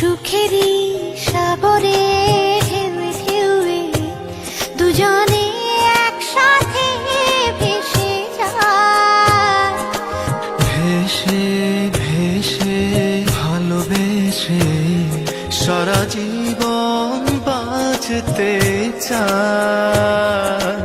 সুখেরই সাগরে ঢেউয়ে ঢেউয়ে দুজনে একসাথে ভেসে যায়। ভেসে ভেসে ভালোবেসে সারা জীবন বাঁচতে চায়।